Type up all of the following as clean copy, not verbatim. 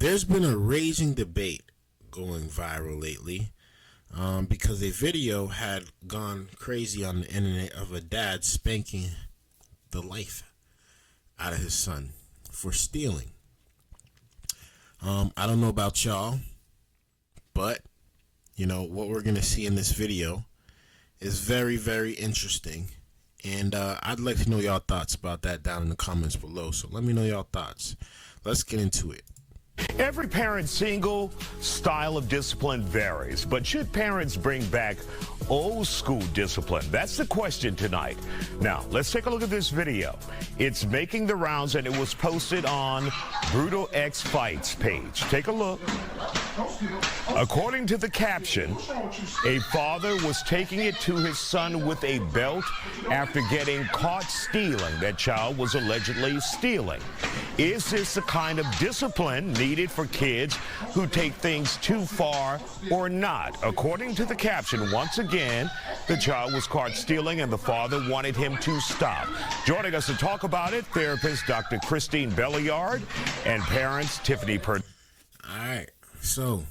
There's been a raging debate going viral lately because a video had gone crazy on the internet of a dad spanking the life out of his son for stealing. I don't know about y'all, but you know what we're gonna see in this video is very, very interesting, and I'd like to know y'all thoughts about that down in the comments below. So let me know y'all thoughts. Let's get into it. Every parent's single style of discipline varies, but should parents bring back old school discipline? That's the question tonight. Now, let's take a look at this video. It's making the rounds, and it was posted on Brutal X Fights page. Take a look. According to the caption, a father was taking it to his son with a belt after getting caught stealing. That child was allegedly stealing. Is this the kind of discipline needed for kids who take things too far or not? According to the caption, once again, the child was caught stealing and the father wanted him to stop. Joining us to talk about it, therapist Dr. Christine Belliard and parents Tiffany Purdue. All right, so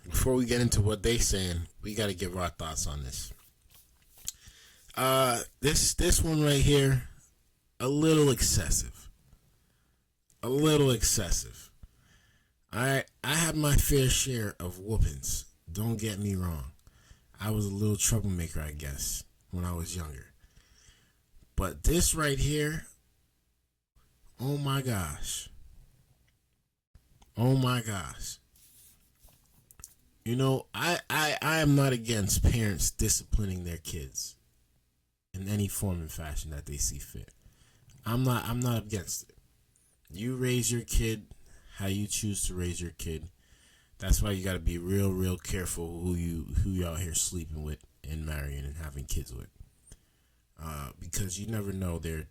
before we get into what they saying, we got to give our thoughts on this. This one right here, a little excessive. A little excessive. I had my fair share of whoopings. Don't get me wrong. I was a little troublemaker, I guess, when I was younger. But this right here, oh my gosh. Oh my gosh. You know, I am not against parents disciplining their kids in any form and fashion that they see fit. I'm not against it. You raise your kid how you choose to raise your kid. That's why you got to be real careful who you out here sleeping with and marrying and having kids with, because you never know their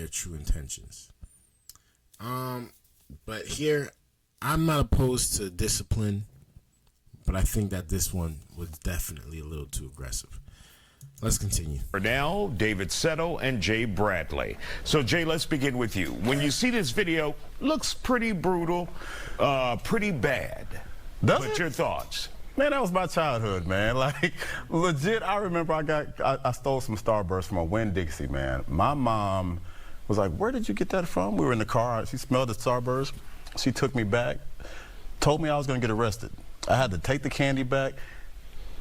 true intentions. But here, I'm not opposed to discipline, but I think that this one was definitely a little too aggressive. Let's continue. Now, David Settle and Jay Bradley. So, Jay, let's begin with you. When you see this video, looks pretty brutal, pretty bad. What's your thoughts? Man, that was my childhood, man. Like, legit, I remember I stole some Starburst from a Winn-Dixie, man. My mom was like, where did you get that from? We were in the car. She smelled the Starburst. She took me back, told me I was going to get arrested. I had to take the candy back.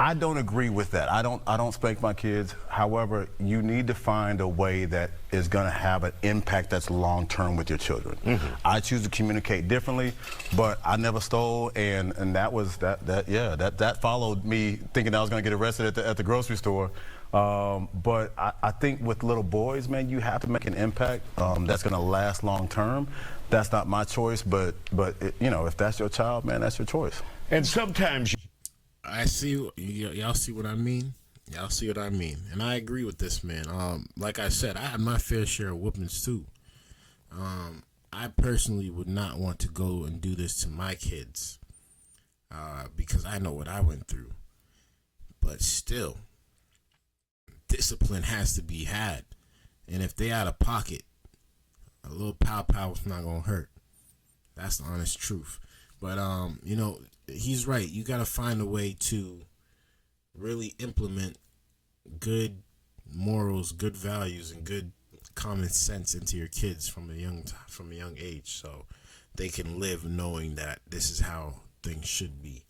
I don't agree with that. I don't spank my kids. However, you need to find a way that is going to have an impact that's long-term with your children. I choose to communicate differently, but I never stole, and that was that followed me thinking I was going to get arrested at the grocery store. But I think with little boys, man, you have to make an impact that's going to last long-term. That's not my choice, but you know, if that's your child, man, that's your choice. And sometimes I see, y'all see what I mean? Y'all see what I mean? And I agree with this, man. Like I said, I had my fair share of whoopings too. I personally would not want to go and do this to my kids, because I know what I went through. But still, discipline has to be had. And if they out of pocket, a little pow is not gonna hurt. That's the honest truth. But you know, he's right. You got to find a way to really implement good morals, good values, and good common sense into your kids from a young age, so they can live knowing that this is how things should be.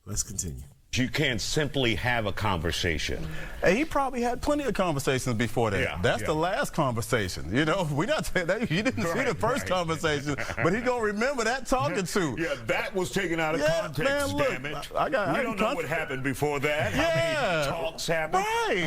Let's continue. You can't simply have a conversation. And he probably had plenty of conversations before that. Yeah, That's the last conversation. You know, we not saying that you didn't see the first conversation, but he gonna remember that talking to. Yeah, that was taken out of context. Man, look, damn it. We don't know what happened before that. How many talks happened?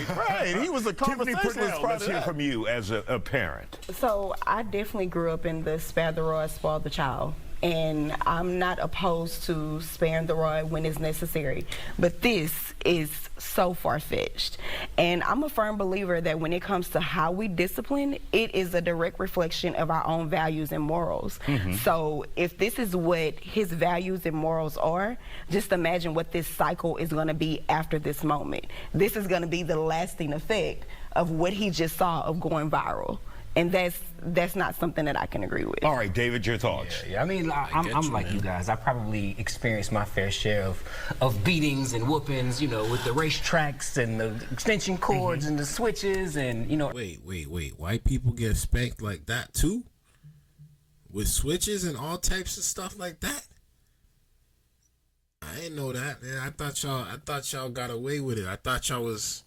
Right. He was a conversationalist. Let's hear from you as a parent. So I definitely grew up in the spare the rod, spoil the child. And I'm not opposed to sparing the rod when it's necessary. But this is so far-fetched. And I'm a firm believer that when it comes to how we discipline, it is a direct reflection of our own values and morals. So if this is what his values and morals are, just imagine what this cycle is going to be after this moment. This is going to be the lasting effect of what he just saw of going viral. and that's not something that I can agree with. All right, David, your thoughts? Yeah, I mean, I'm like you guys. I probably experienced my fair share of beatings and whoopings, you know, with the racetracks and the extension cords and the switches and, you know. Wait. White people get spanked like that too? With switches and all types of stuff like that? I didn't know that, man. I thought y'all got away with it. I thought y'all was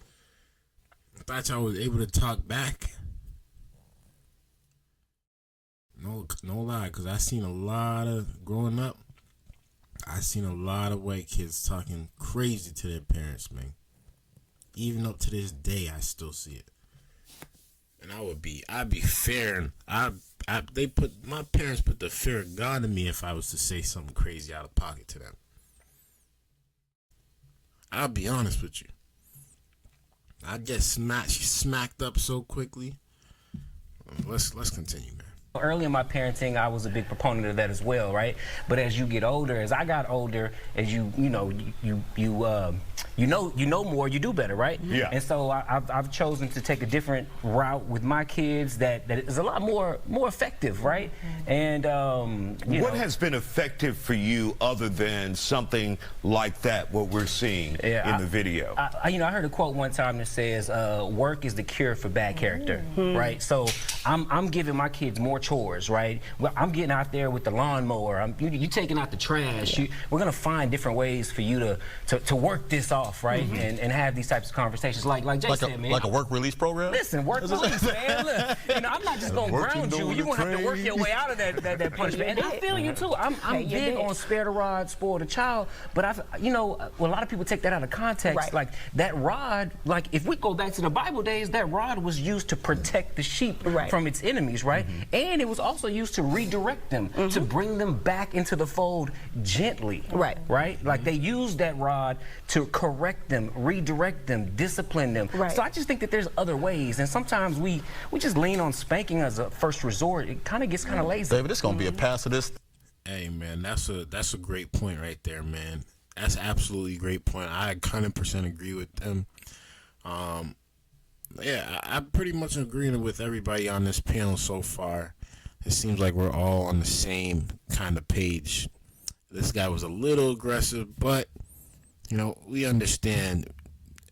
able to talk back. No lie, because I seen a lot of, growing up, I seen a lot of white kids talking crazy to their parents, man. Even up to this day, I still see it. And I'd be fair, and my parents put the fear of God in me if I was to say something crazy out of pocket to them. I'll be honest with you. I get smacked up so quickly. Let's continue, man. Early in my parenting, I was a big proponent of that as well, right? But as you get older, as I got older, as you know more, you do better, right? Yeah. And so I've chosen to take a different route with my kids that is a lot more effective, right? And what has been effective for you other than something like that? What we're seeing in the video. I heard a quote one time that says, "Work is the cure for bad character," right? So I'm giving my kids more chores, right? Well, I'm getting out there with the lawnmower. You taking out the trash. We're gonna find different ways for you to work this off, right? And have these types of conversations, like Jay said, man. Like a work release program. Listen, work release, man. Look, I'm not just gonna ground you. You're gonna have to work your way out of that punishment. And I feel you too. I'm big on spare the rod, spoil the child. But a lot of people take that out of context. Right. Like that rod, like if we go back to the Bible days, that rod was used to protect the sheep from its enemies, right? And it was also used to redirect them, to bring them back into the fold gently. Right? Like they used that rod to correct them, redirect them, discipline them. Right. So I just think that there's other ways, and sometimes we just lean on spanking as a first resort. It kind of gets kind of lazy. David, it's gonna be a pass of this. Hey, man, that's a great point right there, man. That's absolutely a great point. I 100% agree with them. Yeah, I'm pretty much agreeing with everybody on this panel so far. It seems like we're all on the same kind of page. This guy was a little aggressive, but we understand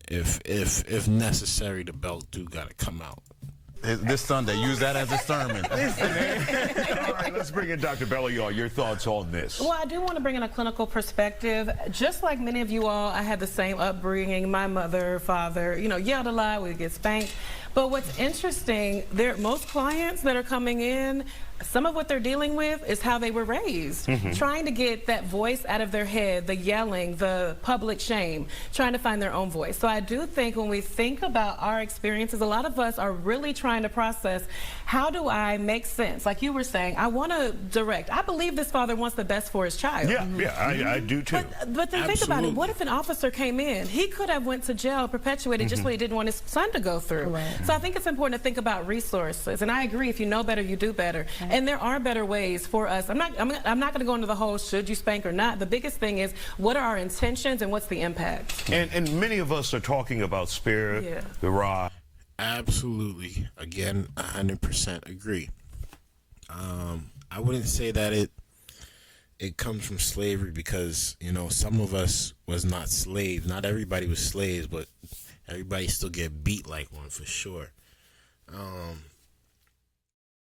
if necessary, the belt do gotta come out. This Sunday, use that as a sermon. Listen, man. All right, let's bring in Dr. Belliard. Your thoughts on this? Well, I do want to bring in a clinical perspective. Just like many of you all, I had the same upbringing. My mother, father, yelled a lot. We'd get spanked. But what's interesting, most clients that are coming in, some of what they're dealing with is how they were raised. Trying to get that voice out of their head, the yelling, the public shame, trying to find their own voice. So I do think when we think about our experiences, a lot of us are really trying to process, how do I make sense? Like you were saying, I want to direct. I believe this father wants the best for his child. Yeah, I do too. But then think about it. What if an officer came in? He could have went to jail, perpetuated just what he didn't want his son to go through. Right. So I think it's important to think about resources. And I agree, if you know better, you do better. Right. And there are better ways for us. I'm not going to go into the whole should you spank or not. The biggest thing is, what are our intentions and what's the impact? And many of us are talking about spare the rod. Absolutely. Again, 100% agree. I wouldn't say that it comes from slavery, because some of us was not slaves. Not everybody was slaves, but everybody still get beat like one for sure.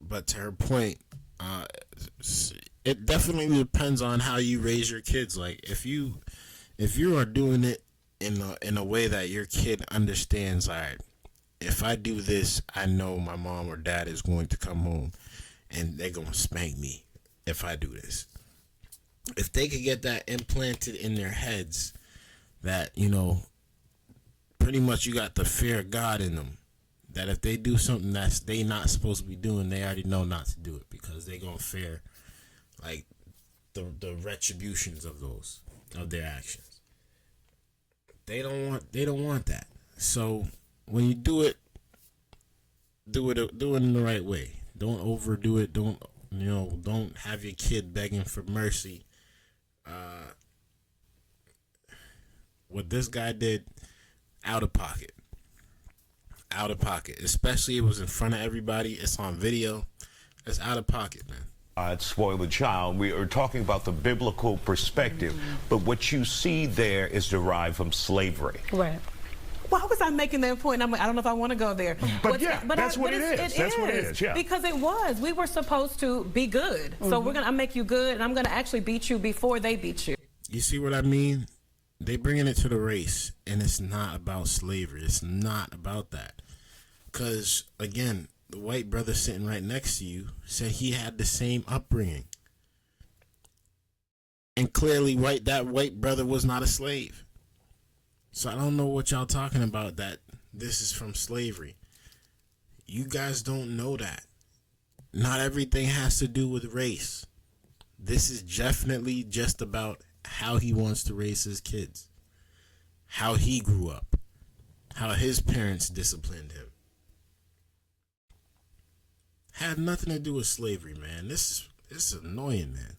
But to her point, it definitely depends on how you raise your kids. Like if you are doing it in a way that your kid understands, all right, if I do this, I know my mom or dad is going to come home and they're going to spank me if I do this. If they could get that implanted in their heads, that, pretty much you got the fear of God in them, that if they do something that's they not supposed to be doing, they already know not to do it, because they're going to fear, like, the retributions of their actions. They don't want that. So when you do it in the right way. Don't overdo it. Don't have your kid begging for mercy. What this guy did, out of pocket. out of pocket. Especially it was in front of everybody. It's on video. It's out of pocket, man. Spoil the child. We are talking about the biblical perspective, but what you see there is derived from slavery. Right. Why was I making that point? I don't know if I want to go there. But that's what it is. That's what it is. Yeah. Because it was. We were supposed to be good. So I make you good, and I'm gonna actually beat you before they beat you. You see what I mean? They bringing it to the race, and it's not about slavery. It's not about that. Because again, the white brother sitting right next to you said he had the same upbringing, and clearly that white brother was not a slave. So I don't know what y'all talking about, that this is from slavery. You guys don't know that. Not everything has to do with race. This is definitely just about how he wants to raise his kids, how he grew up, how his parents disciplined him. Had nothing to do with slavery, man. This is annoying, man.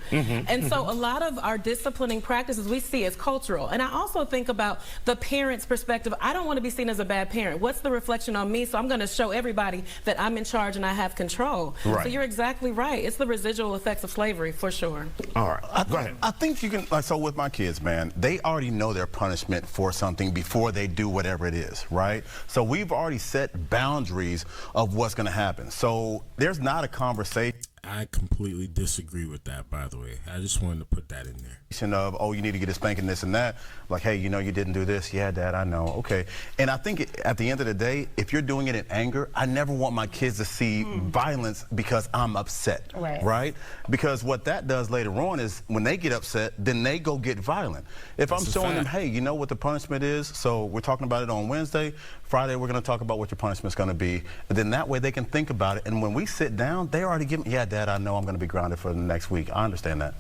And so a lot of our disciplining practices we see as cultural. And I also think about the parent's perspective. I don't want to be seen as a bad parent. What's the reflection on me? So I'm going to show everybody that I'm in charge and I have control. Right. So you're exactly right. It's the residual effects of slavery, for sure. All right. Go ahead. I think you can, so with my kids, man, they already know their punishment for something before they do whatever it is, right? So we've already set boundaries of what's going to happen. So there's not a conversation I completely disagree with that, by the way. I just wanted to put that in there. Of, oh, you need to get a spanking, this and that. Like, hey, you know, you didn't do this. Yeah, Dad, I know. Okay. And I think at the end of the day, if you're doing it in anger, I never want my kids to see violence because I'm upset. Right? Because what that does later on is when they get upset, then they go get violent. If I'm showing them, hey, you know what the punishment is? So we're talking about it on Wednesday. Friday, we're going to talk about what your punishment's going to be. And then that way they can think about it. And when we sit down, they already give me, yeah, Dad, I know I'm going to be grounded for the next week. I understand that.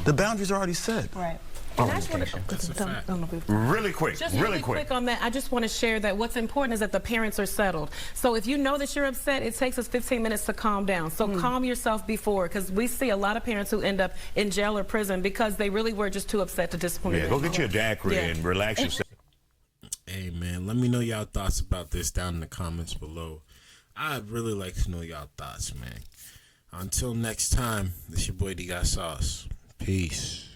The boundaries are already set. Right. And I just want Really quick, just really quick on that, I just want to share that what's important is that the parents are settled. So if you know that you're upset, it takes us 15 minutes to calm down. So calm yourself before, because we see a lot of parents who end up in jail or prison because they really were just too upset to discipline. Yeah, go get your daiquiri and relax yourself. Hey, man, let me know y'all thoughts about this down in the comments below. I'd really like to know y'all thoughts, man. Until next time, this your boy Dgotsauce. Peace.